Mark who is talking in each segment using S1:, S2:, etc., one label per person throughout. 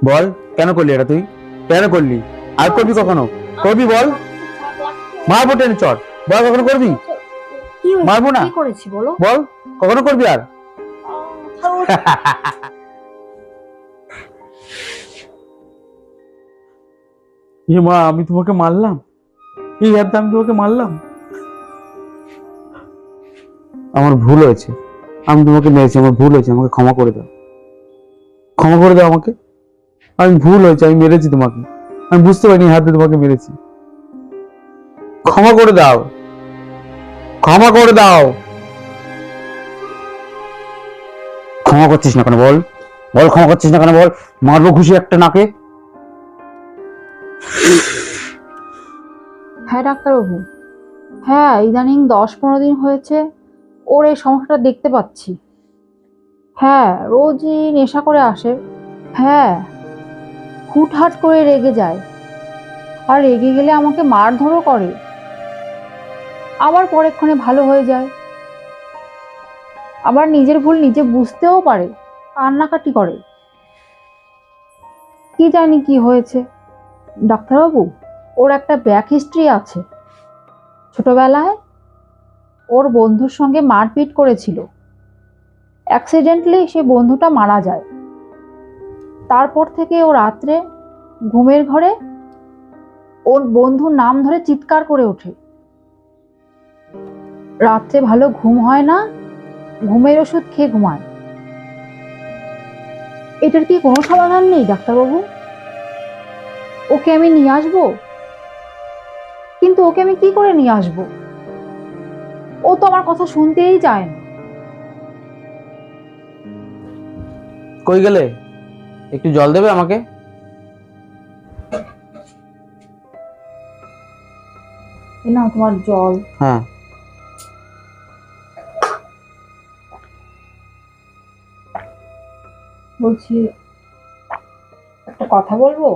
S1: বল কেন করলি এটা তুই? কেন করলি? আর করবি কখনো? করবি বল? মারবো টেনে চট। বল কখনো করবি?
S2: কি হয়েছে?
S1: মারবো না।
S2: কি করেছি বলো?
S1: বল কখনো করবি আর? এ মা, আমি তোমাকে মারলাম? এই হাতে আমি তোমাকে মারলাম? আমার ভুল হয়েছে, আমি তোমাকে মেরেছি, আমার ভুল হয়েছে, আমাকে ক্ষমা করে দাও। ক্ষমা করে দাও আমাকে। আমি ভুল হয়েছে, আমি মেরেছি তোমাকে, আমি বুঝতে পারিনি হাতে তোমাকে মেরেছি। ক্ষমা করে দাও, ক্ষমা করে দাও। ক্ষমা করছিস না কেন বল? বল ক্ষমা করছিস না কেন বল? মারবো খুশি একটা নাকে।
S2: হ্যাঁ ডাক্তারবাবু, হ্যাঁ ইদানিং 10-15 দিন হয়েছে ওর এই সমস্যাটা দেখতে পাচ্ছি। হ্যাঁ রোজই নেশা করে আসে। হ্যাঁ, হুটহাট করে রেগে যায়, আর রেগে গেলে আমাকে মারধরও করে, আবার পরেক্ষণে ভালো হয়ে যায়, আবার নিজের ভুল নিজে বুঝতেও পারে, কান্নাকাটি করে। কি জানি কি হয়েছে ডাক্তারবাবু। ওর একটা ব্যাক হিস্ট্রি আছে। ছোটবেলায় ওর বন্ধুর সঙ্গে মারপিট করেছিল, অ্যাক্সিডেন্টলি সে বন্ধুটা মারা যায়। তারপর থেকে ও রাত্রে ঘুমের ঘরে ওর বন্ধুর নাম ধরে চিৎকার করে ওঠে। রাত্রে ভালো ঘুম হয় না, ঘুমের ওষুধ খেয়ে ঘুমায়। এটার কি কোনো সমাধান নেই ডাক্তারবাবু? ওকে আমি নিয়ে আসবো, কিন্তু ওকে আমি কি করে নিয়ে আসবো? ও তো আমার কথা শুনতেই চায় না।
S1: কই গেলে? একটু জল দেবে আমাকে?
S2: এ নাও তোমার জল।
S1: হ্যাঁ।
S2: বলছি, একটা কথা বলবো?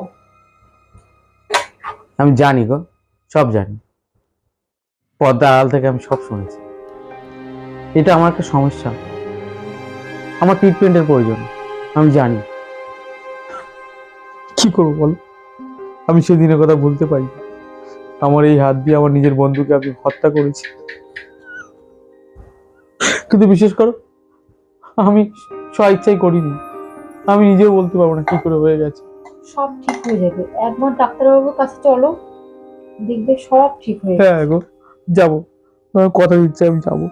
S1: আমি জানি গো, সব জানি। পর্দার আড়াল থেকে আমি সব শুনেছি। এটা আমার একটা সমস্যা, আমার ট্রিটমেন্টের প্রয়োজন, আমি জানি। কি করবো বলো? আমি সেদিনের কথা ভুলতে পারি। আমার এই হাত দিয়ে আমার নিজের বন্ধুকে আমি হত্যা করেছি। কিন্তু বিশেষ করো, আমি স্ব ইচ্ছাই করিনি। আমি নিজেও বলতে পারবো না কি করে হয়ে গেছে।
S2: সব ঠিক হয়ে যাবে, একবার ডাক্তারবাবুর কাছে চলো, দেখবে সব ঠিক হয়ে যাবে।
S1: হ্যাঁ গো, যাবো, আমার কথা দিচ্ছি আমি যাবো।